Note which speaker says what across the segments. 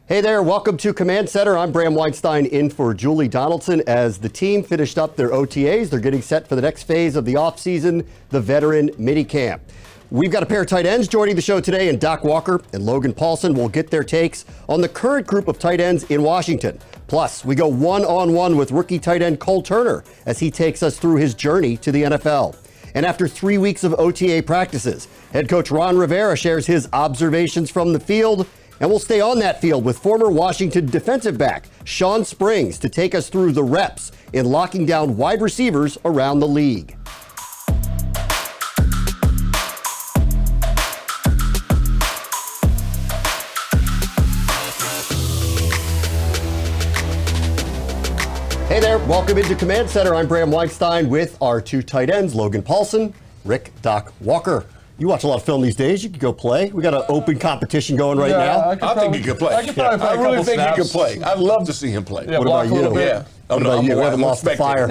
Speaker 1: Hey there, welcome to Command Center. I'm Bram Weinstein in for Julie Donaldson. As the team finished up their OTAs, they're getting set for the next phase of the offseason, the veteran minicamp. We've got a pair of tight ends joining the show today, and Doc Walker and Logan Paulson will get their takes on the current group of tight ends in Washington. Plus, we go one-on-one with rookie tight end Cole Turner as he takes us through his journey to the NFL. And after 3 weeks of OTA practices, head coach Ron Rivera shares his observations from the field. And we'll stay on that field with former Washington defensive back Shawn Springs to take us through the reps in locking down wide receivers around the league. Hey there, welcome into Command Center. I'm Bram Weinstein with our two tight ends, Logan Paulson, Doc Walker. You watch a lot of film these days. You could go play. We got an open competition going right now.
Speaker 2: I think he could play. I really think he could play. I'd love to see him play.
Speaker 1: What about you?
Speaker 2: Yeah.
Speaker 1: What about you? We haven't lost the fire.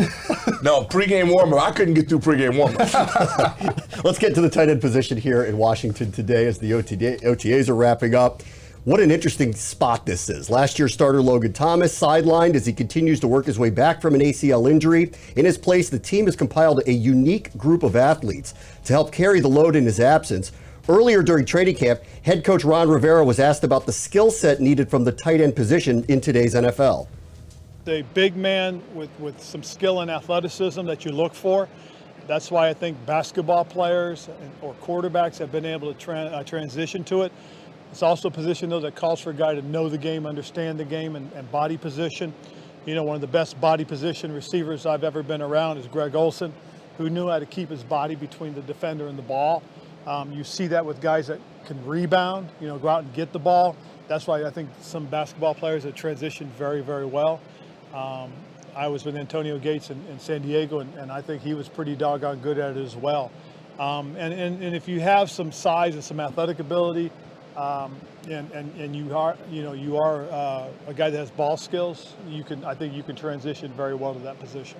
Speaker 2: No, pregame warm-up. I couldn't get through pregame warm-up.
Speaker 1: Let's get to the tight end position here in Washington today as the OTAs are wrapping up. What an interesting spot this is. Last year starter Logan Thomas sidelined as he continues to work his way back from an ACL injury. In his place, the team has compiled a unique group of athletes to help carry the load in his absence. Earlier during training camp, head coach Ron Rivera was asked about the skill set needed from the tight end position in today's NFL.
Speaker 3: A big man with some skill and athleticism that you look for. That's why I think basketball players or quarterbacks have been able to transition to it. It's also a position, though, that calls for a guy to know the game, understand the game, and body position. You know, one of the best body position receivers I've ever been around is Greg Olson, who knew how to keep his body between the defender and the ball. You see that with guys that can rebound, go out and get the ball. That's why I think some basketball players have transitioned very, very well. I was with Antonio Gates in San Diego, and I think he was pretty doggone good at it as well. And if you have some size and some athletic ability, and you are a guy that has ball skills, I think you can transition very well to that position.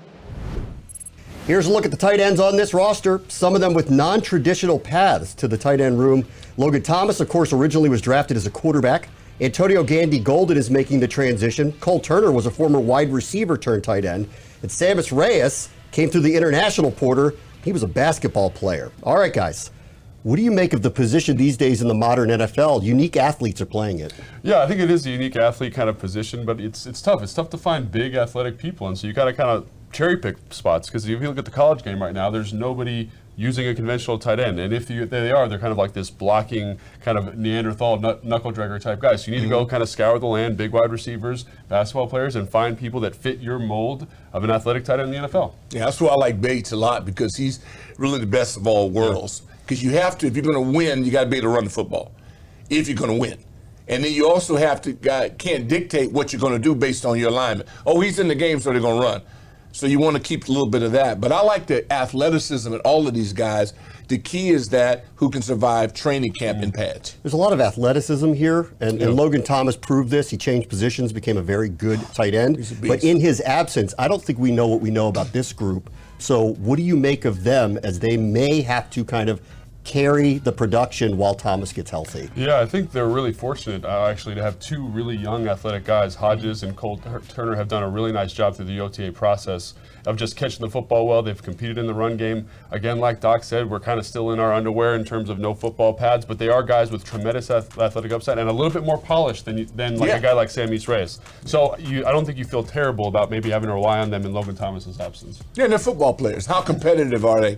Speaker 1: Here's a look at the tight ends on this roster, some of them with non-traditional paths to the tight end room. Logan Thomas, of course, originally was drafted as a quarterback. Antonio Gandy Golden is making the transition. Cole Turner was a former wide receiver turned tight end. And Sammis Reyes came through the international portal. He was a basketball player. All right, guys. What do you make of the position these days in the modern NFL? Unique athletes are playing it.
Speaker 4: Yeah, I think it is a unique athlete kind of position, but it's tough. It's tough to find big athletic people, and so you got to kind of cherry pick spots, because if you look at the college game right now, there's nobody using a conventional tight end, and if they are, they're kind of like this blocking kind of Neanderthal knuckle dragger type guys. So you need to go kind of scour the land, big wide receivers, basketball players, and find people that fit your mold of an athletic tight end in the NFL.
Speaker 2: Yeah, that's why I like Bates a lot, because he's really the best of all worlds. Because you have to, if you're going to win, you got to be able to run the football if you're going to win. And then you also have to, can't dictate what you're going to do based on your alignment. Oh, he's in the game, so they're going to run. So you want to keep a little bit of that. But I like the athleticism in all of these guys. The key is that who can survive training camp in pads.
Speaker 1: There's a lot of athleticism here, and Logan Thomas proved this. He changed positions, became a very good tight end. But in his absence, I don't think we know what we know about this group. So what do you make of them as they may have to kind of carry the production while Thomas gets healthy?
Speaker 4: Yeah, I think they're really fortunate actually to have two really young athletic guys. Hodges and Cole Turner have done a really nice job through the OTA process of just catching the football well. They've competed in the run game. Again, like Doc said, we're kind of still in our underwear in terms of no football pads, but they are guys with tremendous athletic upside and a little bit more polished than a guy like Sammis Reyes. So I don't think you feel terrible about maybe having to rely on them in Logan Thomas's absence.
Speaker 2: Yeah, and they're football players. How competitive are they?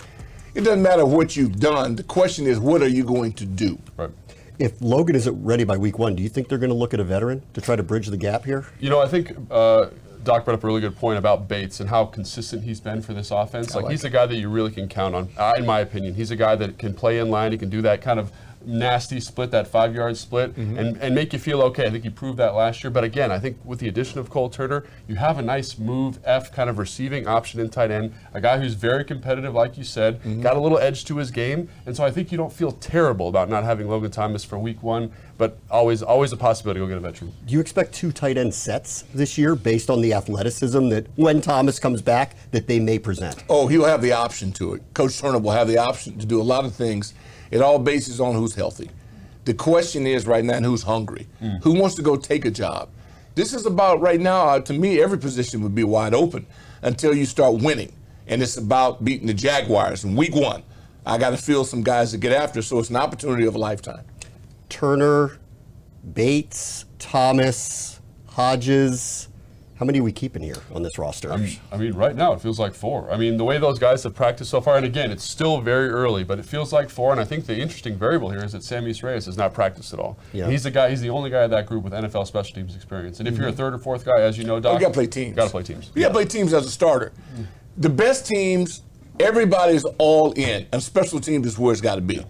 Speaker 2: It doesn't matter what you've done. The question is, what are you going to do?
Speaker 4: Right.
Speaker 1: If Logan isn't ready by week 1, do you think they're going to look at a veteran to try to bridge the gap here?
Speaker 4: I think Doc brought up a really good point about Bates and how consistent he's been for this offense. He's a guy that you really can count on, in my opinion. He's a guy that can play in line. He can do that kind of nasty split, that 5-yard split, and make you feel okay. I think he proved that last year. But again, I think with the addition of Cole Turner, you have a nice move F kind of receiving option in tight end, a guy who's very competitive, like you said, got a little edge to his game. And so I think you don't feel terrible about not having Logan Thomas for week 1, but always a possibility to go get a veteran.
Speaker 1: Do you expect 2 tight end sets this year based on the athleticism that when Thomas comes back that they may present?
Speaker 2: Oh, he'll have the option to it. Coach Turner will have the option to do a lot of things. It all bases on who's healthy. The question is right now, who's hungry? Who wants to go take a job? This is about right now, to me, every position would be wide open until you start winning. And it's about beating the Jaguars in week 1. I got to field some guys to get after, so it's an opportunity of a lifetime.
Speaker 1: Turner, Bates, Thomas, Hodges. How many are we keeping here on this roster?
Speaker 4: I mean, right now it feels like 4. I mean, the way those guys have practiced so far, and again, it's still very early, but it feels like 4. And I think the interesting variable here is that Sammy Reyes has not practiced at all.
Speaker 1: Yeah.
Speaker 4: He's the only guy in that group with NFL special teams experience. And if you're a 3rd or 4th guy, as you know, Doc,
Speaker 2: you got to play teams.
Speaker 4: Got to play teams.
Speaker 2: You got to play teams as a starter. The best teams, everybody's all in, and special teams is where it's got to be.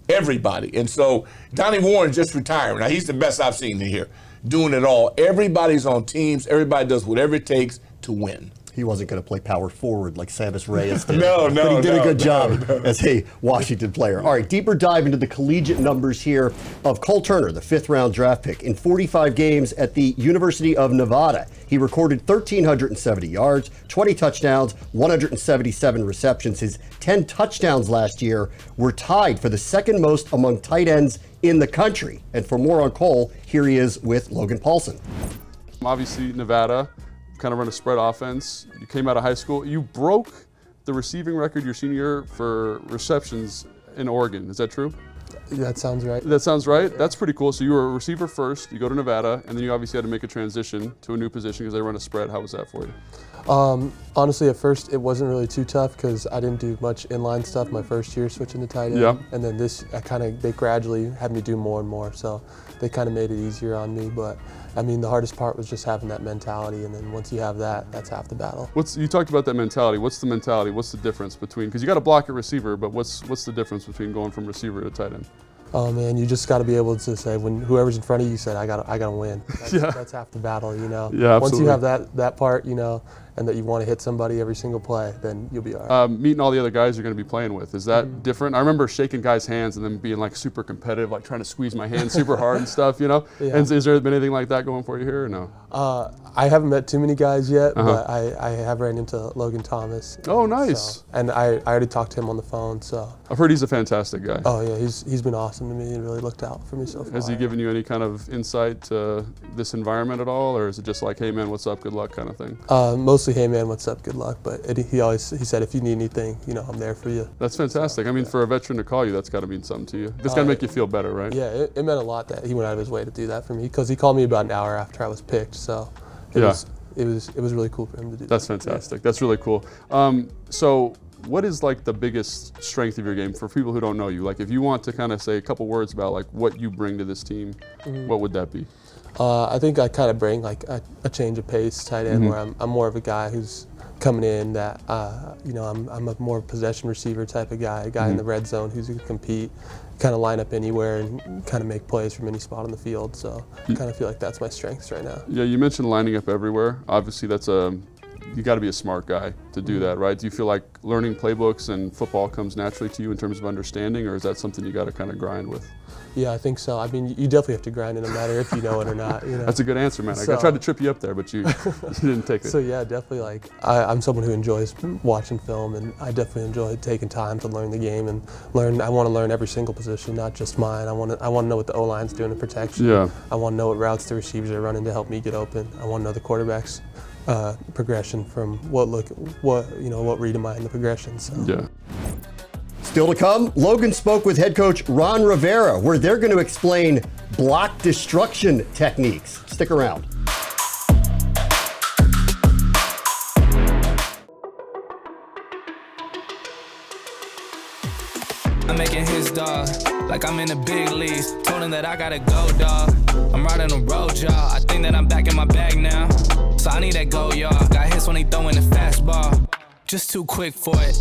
Speaker 2: Everybody. And so Donnie Warren just retiring. Now, he's the best I've seen in here, doing it all. Everybody's on teams. Everybody does whatever it takes to win.
Speaker 1: He wasn't going to play power forward like Sammy Reyes did.
Speaker 2: No,
Speaker 1: but he did a good job
Speaker 2: no.
Speaker 1: as a Washington player. All right, deeper dive into the collegiate numbers here of Cole Turner, the 5th-round draft pick. In 45 games at the University of Nevada, he recorded 1,370 yards, 20 touchdowns, 177 receptions. His 10 touchdowns last year were tied for the 2nd most among tight ends in the country. And for more on Cole, here he is with Logan Paulson.
Speaker 4: Obviously, Nevada kind of run a spread offense. You came out of high school. You broke the receiving record your senior year for receptions in Oregon. Is that true?
Speaker 5: That sounds right.
Speaker 4: That sounds right. That's pretty cool. So you were a receiver first, you go to Nevada, and then you obviously had to make a transition to a new position because they run a spread. How was that for you?
Speaker 5: Honestly, at first it wasn't really too tough because I didn't do much inline stuff my first year switching to tight end.
Speaker 4: Yeah.
Speaker 5: And then they gradually had me do more and more. So they kind of made it easier on me. But I mean, the hardest part was just having that mentality. And then once you have that, that's half the battle.
Speaker 4: You talked about that mentality. What's the mentality? What's the difference between, because you got to block a receiver, but what's the difference between going from receiver to tight end?
Speaker 5: Oh man, you just got to be able to say when whoever's in front of you said, I gotta win. That's half the battle, you know.
Speaker 4: Yeah, absolutely.
Speaker 5: Once you have that part, you know, and that you want to hit somebody every single play, then you'll be all right.
Speaker 4: Meeting all the other guys you're going to be playing with, is that different? I remember shaking guys' hands and then being like super competitive, like trying to squeeze my hand super hard and stuff, you know?
Speaker 5: Yeah.
Speaker 4: And is there been anything like that going for you here or no?
Speaker 5: I haven't met too many guys yet, but I have ran into Logan Thomas.
Speaker 4: Oh, nice.
Speaker 5: So, and I already talked to him on the phone, so.
Speaker 4: I've heard he's a fantastic guy.
Speaker 5: Oh yeah, he's been awesome to me and really looked out for me so far.
Speaker 4: Has he given you any kind of insight to this environment at all, or is it just like, hey man, what's up, good luck kind of thing?
Speaker 5: Mostly, hey man, what's up, good luck. But he said, if you need anything, you know, I'm there for you.
Speaker 4: That's fantastic. So, I mean, for a veteran to call you, that's got to mean something to you. That's got to make you feel better, right?
Speaker 5: Yeah, it meant a lot that he went out of his way to do that for me because he called me about an hour after I was picked. So it was really cool for him to do that.
Speaker 4: That's fantastic. That's really cool. So what is like the biggest strength of your game for people who don't know you? Like if you want to kind of say a couple words about like what you bring to this team, what would that be?
Speaker 5: I think I kind of bring like a change of pace tight end where I'm more of a guy who's coming in that, you know, I'm a more possession receiver type of guy, a guy in the red zone who's going to compete, kind of line up anywhere and kind of make plays from any spot on the field. So I kind of feel like that's my strengths right now.
Speaker 4: Yeah, you mentioned lining up everywhere. Obviously that's you got to be a smart guy to do that, right? Do you feel like learning playbooks and football comes naturally to you in terms of understanding, or is that something you got to kind of grind with?
Speaker 5: Yeah, I think so. I mean, you definitely have to grind it no matter if you know it or not. You know?
Speaker 4: That's a good answer, man. I tried to trip you up there, but you didn't take it.
Speaker 5: So yeah, definitely like, I'm someone who enjoys watching film, and I definitely enjoy taking time to learn the game and learn. I want to learn every single position, not just mine. I want to know what the O-line's doing in protection.
Speaker 4: Yeah.
Speaker 5: I want to know what routes the receivers are running to help me get open. I want to know the quarterback's progression from what read am I in the progression. So.
Speaker 4: Yeah.
Speaker 1: Still to come, Logan spoke with head coach Ron Rivera, where they're going to explain block destruction techniques. Stick around.
Speaker 6: I'm making his dog, like I'm in the big leagues. Told him that I gotta go, dog. I'm riding a road, y'all. I think that I'm back in my bag now. So I need that go, y'all. Got hits when he throwing the fastball. Just too quick for it.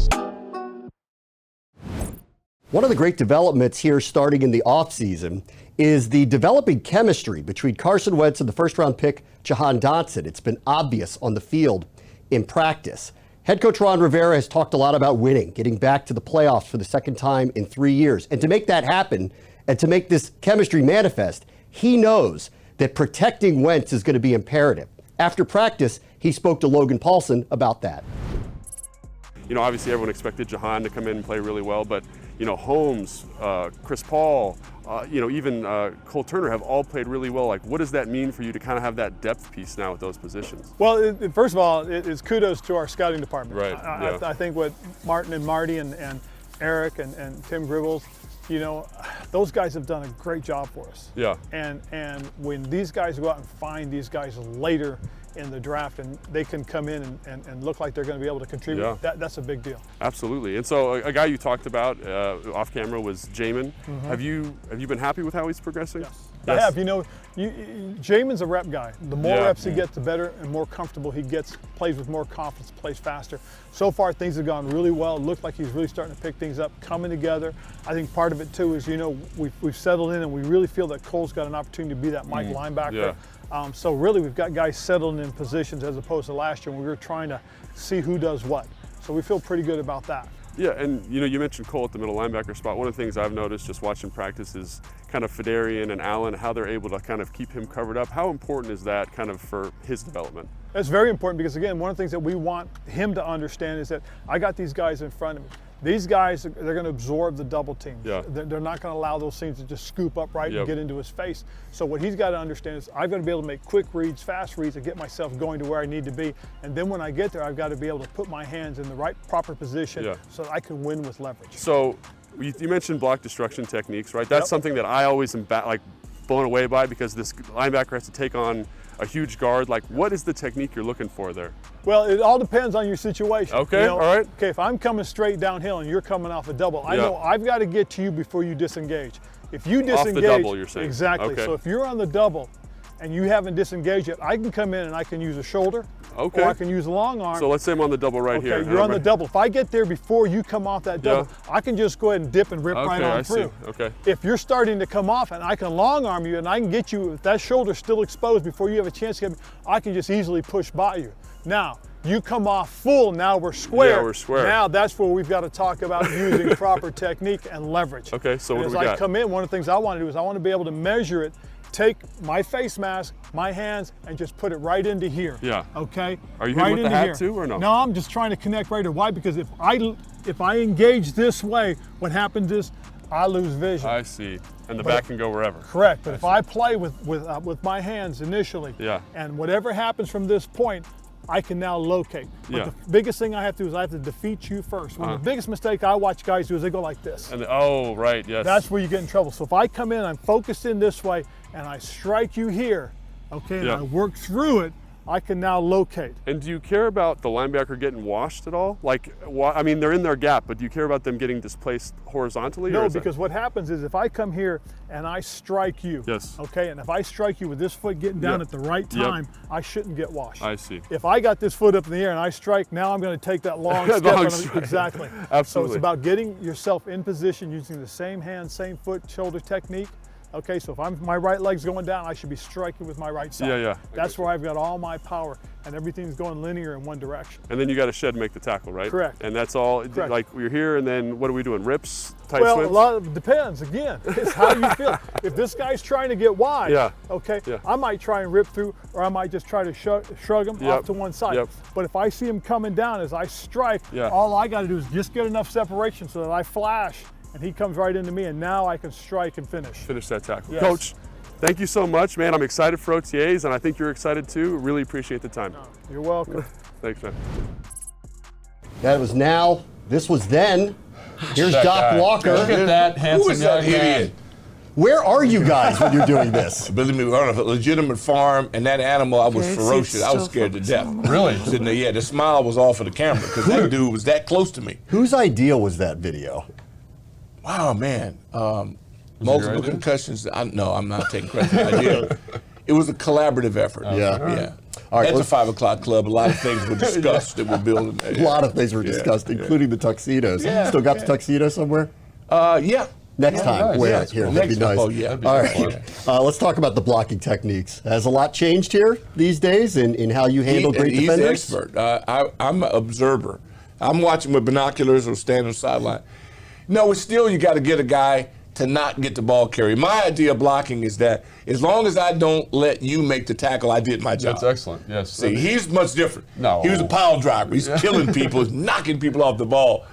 Speaker 1: One of the great developments here starting in the offseason is the developing chemistry between Carson Wentz and the first-round pick Jahan Dotson. It's been obvious on the field in practice. Head coach Ron Rivera has talked a lot about winning, getting back to the playoffs for the second time in 3 years. And to make that happen and to make this chemistry manifest, he knows that protecting Wentz is going to be imperative. After practice, he spoke to Logan Paulson about that.
Speaker 4: You know, obviously everyone expected Jahan to come in and play really well, but Holmes, Chris Paul, even Cole Turner have all played really well. Like, what does that mean for you to kind of have that depth piece now with those positions?
Speaker 3: Well, first of all, it's kudos to our scouting department.
Speaker 4: Right.
Speaker 3: I think what Martin and Marty and Eric and Tim Gribbles, those guys have done a great job for us.
Speaker 4: Yeah.
Speaker 3: And when these guys go out and find these guys later in the draft and they can come in and look like they're going to be able to contribute, that's a big deal.
Speaker 4: Absolutely. And so a guy you talked about off camera was Jamin. Have you been happy with how he's progressing?
Speaker 3: Yes. I have. Jamin's a rep guy. The more reps he gets, the better and more comfortable he gets, plays with more confidence, plays faster. So far, things have gone really well. It looks like he's really starting to pick things up, coming together. I think part of it, too, is, we've settled in and we really feel that Cole's got an opportunity to be that Mike linebacker.
Speaker 4: Yeah.
Speaker 3: So really, we've got guys settled in positions as opposed to last year when we were trying to see who does what. So we feel pretty good about that.
Speaker 4: Yeah, and you mentioned Cole at the middle linebacker spot. One of the things I've noticed just watching practice is kind of Fedarian and Allen, how they're able to kind of keep him covered up. How important is that kind of for his development?
Speaker 3: That's very important because, again, one of the things that we want him to understand is that I got these guys in front of me. These guys, they're going to absorb the double teams.
Speaker 4: Yeah.
Speaker 3: They're not going to allow those teams to just scoop up right and get into his face. So what he's got to understand is I've got to be able to make quick reads, fast reads, and get myself going to where I need to be. And then when I get there, I've got to be able to put my hands in the right, proper position so that I can win with leverage.
Speaker 4: So you mentioned block destruction techniques, right? That's something that I always am blown away by because this linebacker has to take on a huge guard. Like, what is the technique you're looking for there?
Speaker 3: Well, it all depends on your situation.
Speaker 4: Okay, all right.
Speaker 3: Okay, if I'm coming straight downhill and you're coming off a double, I know I've got to get to you before you disengage. If you disengage,
Speaker 4: off the double, you're saying.
Speaker 3: Exactly.
Speaker 4: Okay.
Speaker 3: So if you're on the double and you haven't disengaged yet, I can come in and I can use a shoulder,
Speaker 4: Okay.
Speaker 3: or I can use a long arm.
Speaker 4: So let's say I'm on the double right here.
Speaker 3: Okay, you're on the double. If I get there before you come off that double, I can just go ahead and dip and rip right on through.
Speaker 4: See. Okay.
Speaker 3: If you're starting to come off and I can long arm you and I can get you, if that shoulder's still exposed before you have a chance to get me, I can just easily push by you. Now, you come off full, now we're square.
Speaker 4: Yeah, we're square.
Speaker 3: Now that's where we've got to talk about using proper technique and leverage.
Speaker 4: Okay, so what do we
Speaker 3: got? As I
Speaker 4: got?
Speaker 3: come in, one of the things I want to do is I want to be able to measure it, take my face mask, my hands, and just put it right into here.
Speaker 4: Yeah.
Speaker 3: Okay?
Speaker 4: Are you
Speaker 3: right
Speaker 4: hitting with the
Speaker 3: into
Speaker 4: hat
Speaker 3: here.
Speaker 4: too, or no?
Speaker 3: No, I'm just trying to connect right here. Why? Because if I engage this way, what happens is I lose vision.
Speaker 4: I see. And the back can go wherever.
Speaker 3: Correct. But if I play with my hands initially, and whatever happens from this point, I can now locate. But the biggest thing I have to do is I have to defeat you first. The biggest mistake I watch guys do is they go like this.
Speaker 4: And oh, right, yes.
Speaker 3: That's where you get in trouble. So if I come in, I'm focused in this way, and I strike you here, okay, and I work through it, I can now locate.
Speaker 4: And do you care about the linebacker getting washed at all? Like, I mean, they're in their gap, but do you care about them getting displaced horizontally?
Speaker 3: No, because what happens is if I come here and I strike you, okay, and if I strike you with this foot getting down at the right time, I shouldn't get washed.
Speaker 4: I see.
Speaker 3: If I got this foot up in the air and I strike, now I'm going to take that long step. Exactly.
Speaker 4: Absolutely.
Speaker 3: So it's about getting yourself in position using the same hand, same foot, shoulder technique. Okay, so if my right leg's going down, I should be striking with my right side. That's where I've got all my power, and everything's going linear in one direction.
Speaker 4: And then you got to shed and make the tackle, right?
Speaker 3: Correct.
Speaker 4: And that's all.
Speaker 3: Correct.
Speaker 4: Like you're here, and then what are we doing? Rips, tight
Speaker 3: well,
Speaker 4: slants?
Speaker 3: a lot of it depends. Again, it's how you feel. If this guy's trying to get wide, I might try and rip through, or I might just try to shrug him off to one side. But if I see him coming down as I strike, all I got to do is just get enough separation so that I flash, and he comes right into me, and now I can strike and finish.
Speaker 4: Finish that tackle.
Speaker 3: Yes.
Speaker 4: Coach, thank you so much, man. I'm excited for OTAs, and I think you're excited too. Really appreciate the time.
Speaker 3: You're welcome.
Speaker 4: Thanks, man.
Speaker 1: That was now. This was then. Here's
Speaker 4: That
Speaker 1: Doc
Speaker 4: guy.
Speaker 1: Walker.
Speaker 7: Look at that handsome
Speaker 2: Who is that
Speaker 7: young man.
Speaker 2: idiot?
Speaker 1: Where are you guys when you're doing this?
Speaker 2: Believe me, we're on a legitimate farm, and that animal, I was ferocious. I was scared to death.
Speaker 7: Really?
Speaker 2: Sitting there, the smile was off of the camera because that dude was that close to me.
Speaker 1: Whose idea was that video?
Speaker 2: Wow, man. Multiple
Speaker 7: idea?
Speaker 2: concussions. No, I'm not taking credit for the idea. It was a collaborative effort.
Speaker 1: Yeah.
Speaker 2: All right,
Speaker 1: All right,
Speaker 2: that's a 5 o'clock club. A lot of things were discussed that we're building.
Speaker 1: A lot of things were discussed, including the tuxedos. Still got the tuxedo somewhere?
Speaker 2: Yeah.
Speaker 1: Next time,
Speaker 7: nice.
Speaker 1: wear it here. That'd be nice.
Speaker 2: Oh, yeah.
Speaker 1: All right. Let's talk about the blocking techniques. Has a lot changed here these days in how you handle great
Speaker 2: He's
Speaker 1: defenders?
Speaker 2: the expert. I'm an observer. I'm watching with binoculars or standing on the sideline. No, it's still you got to get a guy to not get the ball carried. My idea of blocking is that as long as I don't let you make the tackle, I did my job.
Speaker 7: That's excellent. Yes.
Speaker 2: See, he's much different.
Speaker 7: No.
Speaker 2: He was a pile driver. He's killing people. He's knocking people off the ball.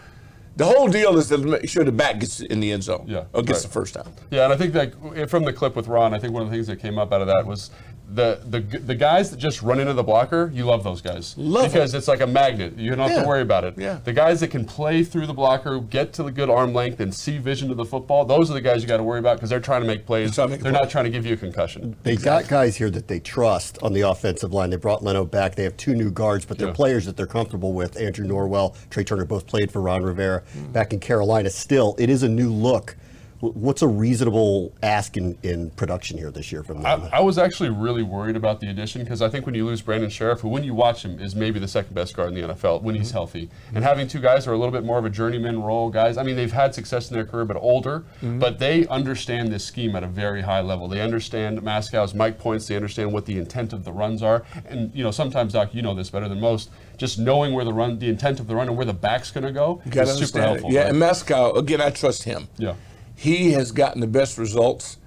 Speaker 2: The whole deal is to make sure the back gets in the end zone.
Speaker 4: Yeah,
Speaker 2: or gets
Speaker 4: right.
Speaker 2: the first down.
Speaker 4: Yeah, and I think that from the clip with Ron, I think one of the things that came up out of that was the guys that just run into the blocker. You love those guys because it's like a magnet. You don't have to worry about it.
Speaker 2: Yeah.
Speaker 4: The guys that can play through the blocker, get to the good arm length, and see vision to the football. Those are the guys you got to worry about because they're trying to make plays. They're not trying to give you a concussion.
Speaker 1: They've got guys here that they trust on the offensive line. They brought Leno back. They have 2 new guards, but they're players that they're comfortable with. Andrew Norwell, Trey Turner both played for Ron Rivera back in Carolina. Still, it is a new look. What's a reasonable ask in production here this year from them?
Speaker 4: I was actually really worried about the addition because I think when you lose Brandon Sheriff, who when you watch him is maybe the second best guard in the NFL when he's healthy, and having 2 guys who are a little bit more of a journeyman role guys. I mean, they've had success in their career, but older, but they understand this scheme at a very high level. They understand Mascow's mic points. They understand what the intent of the runs are, and sometimes, Doc, you know this better than most. Just knowing where the intent of the run, and where the back's going to go is super helpful.
Speaker 2: Yeah,
Speaker 4: right?
Speaker 2: and Mascow, again, I trust him.
Speaker 4: Yeah.
Speaker 2: He has gotten the best results,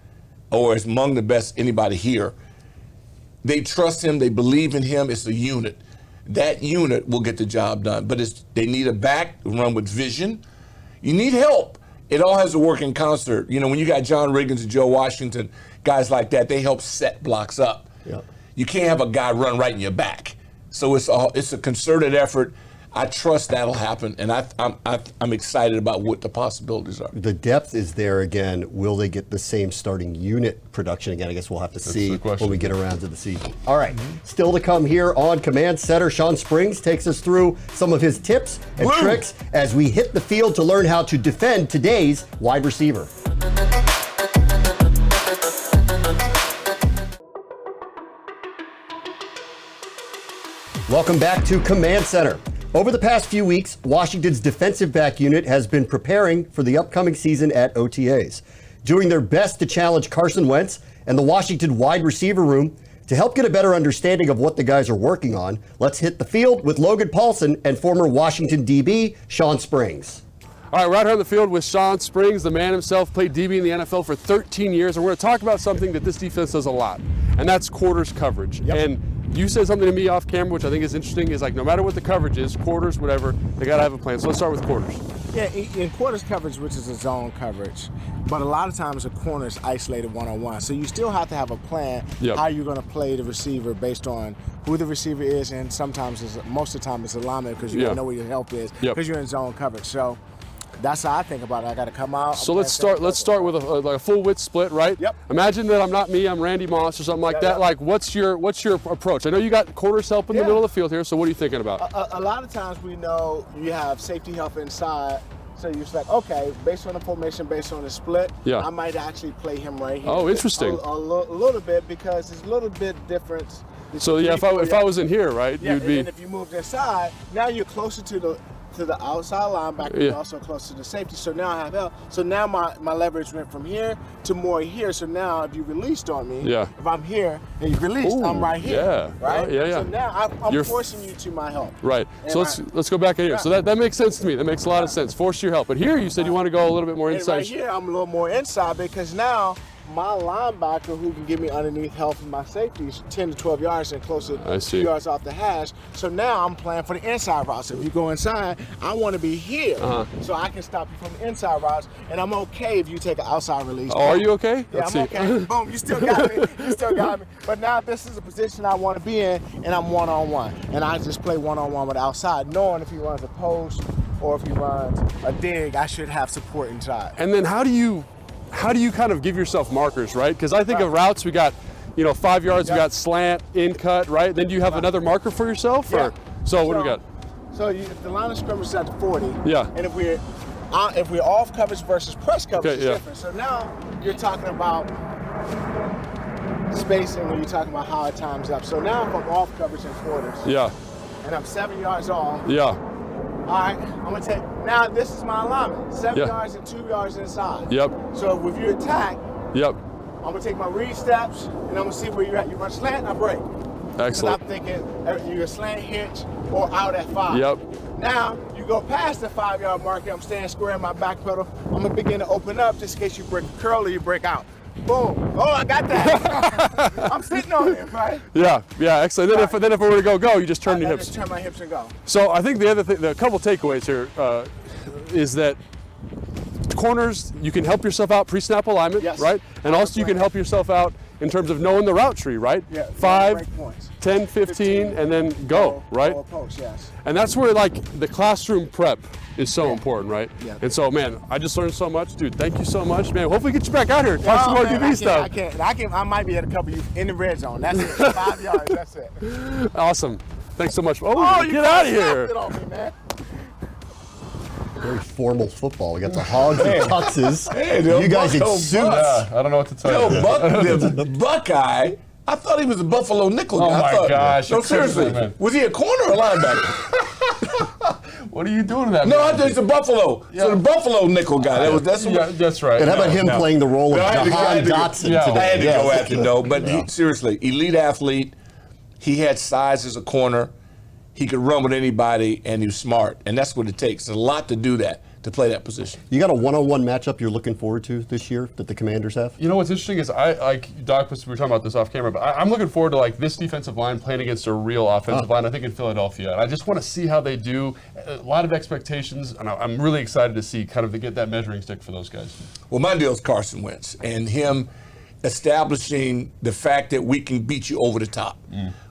Speaker 2: or is among the best anybody here. They trust him. They believe in him. It's a unit. That unit will get the job done. But they need a back, run with vision. You need help. It all has to work in concert. When you got John Riggins and Joe Washington, guys like that, they help set blocks up.
Speaker 1: Yeah.
Speaker 2: You can't have a guy run right in your back. So it's a concerted effort. I trust that'll happen, and I'm excited about what the possibilities are.
Speaker 1: The depth is there again. Will they get the same starting unit production again? I guess we'll have to see when we get around to the season. All right, still to come here on Command Center. Shawn Springs takes us through some of his tips and tricks as we hit the field to learn how to defend today's wide receiver. Welcome back to Command Center. Over the past few weeks, Washington's defensive back unit has been preparing for the upcoming season at OTAs, doing their best to challenge Carson Wentz and the Washington wide receiver room. To help get a better understanding of what the guys are working on, let's hit the field with Logan Paulson and former Washington DB Shawn Springs.
Speaker 4: All right, right here on the field with Shawn Springs, the man himself, played DB in the NFL for 13 years, and we're going to talk about something that this defense does a lot, and that's quarters coverage. And you said something to me off camera, which I think is interesting, is like no matter what the coverage is, quarters, whatever, they got to have a plan. So let's start with quarters.
Speaker 7: Yeah, in quarters coverage, which is a zone coverage, but a lot of times a corner is isolated one-on-one. So you still have to have a plan how you're going to play the receiver based on who the receiver is, and sometimes, most of the time, it's a lineman because you don't know where your help is because you're in zone coverage. So that's how I think about it. I got to come out.
Speaker 4: So let's start with a full width split, right?
Speaker 7: Yep.
Speaker 4: Imagine that I'm not me, I'm Randy Moss or something like that. Like, what's your approach? I know you got quarters help in the middle of the field here, so what are you thinking about?
Speaker 7: A lot of times we know you have safety help inside, so you're just like, okay, based on the formation, based on the split, I might actually play him right here.
Speaker 4: Oh, interesting.
Speaker 7: A little bit, because it's a little bit different.
Speaker 4: So yeah, if I was in here, right, you'd be.
Speaker 7: And if you moved inside, now you're closer to the outside linebacker, and also close to the safety. So now I have help. So now my leverage went from here to more here. So now if you released on me, if I'm here and you released, I'm right here. Right? So now I'm forcing you to my help.
Speaker 4: Right. And so let's go back in here. So that makes sense to me. That makes a lot of sense. Force your help. But here you said you want to go a little bit more inside.
Speaker 7: Right here I'm a little more inside because now my linebacker who can get me underneath help from my safeties 10 to 12 yards and closer to 2 yards off the hash. So now I'm playing for the inside routes. If you go inside, I want to be here so I can stop you from the inside routes. And I'm okay if you take an outside release.
Speaker 4: Oh, are you okay?
Speaker 7: Yeah, I'm okay. Boom, you still got me. You still got me. But now this is a position I want to be in, and I'm one-on-one. And I just play one-on-one with the outside, knowing if he runs a post or if he runs a dig, I should have support inside.
Speaker 4: And then how do you kind of give yourself markers, right? Because I think of routes, we got, 5 yards, we got slant, in cut, right? Then do you have another marker for yourself? Or so what do we got?
Speaker 7: So if the line of scrimmage is at the 40, and if we're off coverage versus press coverage, it's different. So now you're talking about spacing when you're talking about how it times up. So now if I'm off coverage in quarters, and I'm 7 yards off, all right, I'm going to take, now this is my alignment, 7 yards and 2 yards inside. So if you attack, I'm going to take my read steps, and I'm going to see where you're at. You run slant, I break.
Speaker 4: Excellent.
Speaker 7: I'm thinking you're a slant hitch or out at 5. Now, you go past the 5 yard marker, I'm staying square in my back pedal. I'm going to begin to open up just in case you break a curl or you break out. Boom. Oh, I got that. I'm sitting on it, right?
Speaker 4: Yeah, excellent. Then if we were to go, you just turn your hips.
Speaker 7: Just turn my hips and go.
Speaker 4: So I think the other thing, a couple takeaways here. is that corners, you can help yourself out pre-snap alignment,
Speaker 7: Yes.
Speaker 4: right? And also you can help yourself out in terms of knowing the route tree, right?
Speaker 7: Yeah,
Speaker 4: 5,
Speaker 7: break points.
Speaker 4: 10, 15, and then go, right?
Speaker 7: Goal post, yes.
Speaker 4: And that's where like the classroom prep is so important, right?
Speaker 7: Yeah.
Speaker 4: And so, man, I just learned so much, dude. Thank you so much, man. Hopefully, get you back out here, talk some more DB stuff.
Speaker 7: I might be at a couple of you in the red zone. That's it. 5 yards. That's it.
Speaker 4: Awesome. Thanks so much. Oh, get out of here.
Speaker 7: Get off me, man.
Speaker 1: Very formal football. We got the hogs and tuxes.
Speaker 2: Hey,
Speaker 1: you guys in
Speaker 2: Bucko
Speaker 1: suits.
Speaker 4: Yeah, I don't know what to tell you.
Speaker 2: The Buckeye. I thought he was a Buffalo nickel guy.
Speaker 4: Oh, my gosh.
Speaker 2: No, seriously.
Speaker 4: Man.
Speaker 2: Was he a corner or a linebacker?
Speaker 4: What are you doing to that?
Speaker 2: No,
Speaker 4: man?
Speaker 2: I thought he's a Buffalo.
Speaker 4: Yeah.
Speaker 2: So the Buffalo nickel guy. That's
Speaker 4: right.
Speaker 1: And how about him playing the role of
Speaker 2: I had
Speaker 1: Jahan
Speaker 2: to go-
Speaker 1: Dotson
Speaker 4: Yeah.
Speaker 1: today?
Speaker 2: I had to
Speaker 1: Yes.
Speaker 2: go after no, but seriously, elite athlete. He had size as a corner. He could run with anybody, and he was smart. And that's what it takes. There's a lot to do that, to play that position.
Speaker 1: You got a one-on-one matchup you're looking forward to this year that the Commanders have?
Speaker 4: You know what's interesting is Doc, we were talking about this off camera, but I'm looking forward to like this defensive line playing against a real offensive line. I think in Philadelphia, and I just want to see how they do. A lot of expectations, and I'm really excited to see kind of to get that measuring stick for those guys.
Speaker 2: Well, my deal is Carson Wentz and him establishing the fact that we can beat you over the top.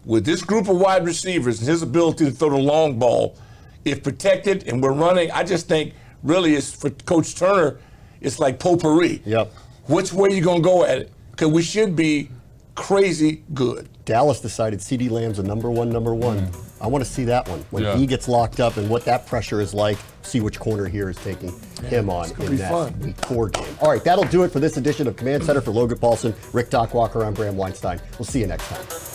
Speaker 2: With this group of wide receivers and his ability to throw the long ball, if protected and we're running, I just think really it's for Coach Turner, it's like potpourri.
Speaker 1: Yep.
Speaker 2: Which way you gonna go at it? Because we should be crazy good.
Speaker 1: Dallas decided CeeDee Lamb's a number one. I want to see that one when
Speaker 4: Yeah.
Speaker 1: he gets locked up and what that pressure is like. See which corner here is taking him on in
Speaker 2: be
Speaker 1: that
Speaker 2: fun.
Speaker 1: Week 4 game. All right, that'll do it for this edition of Command Center for Logan Paulson, Rick Dockwalker, I'm Bram Weinstein. We'll see you next time.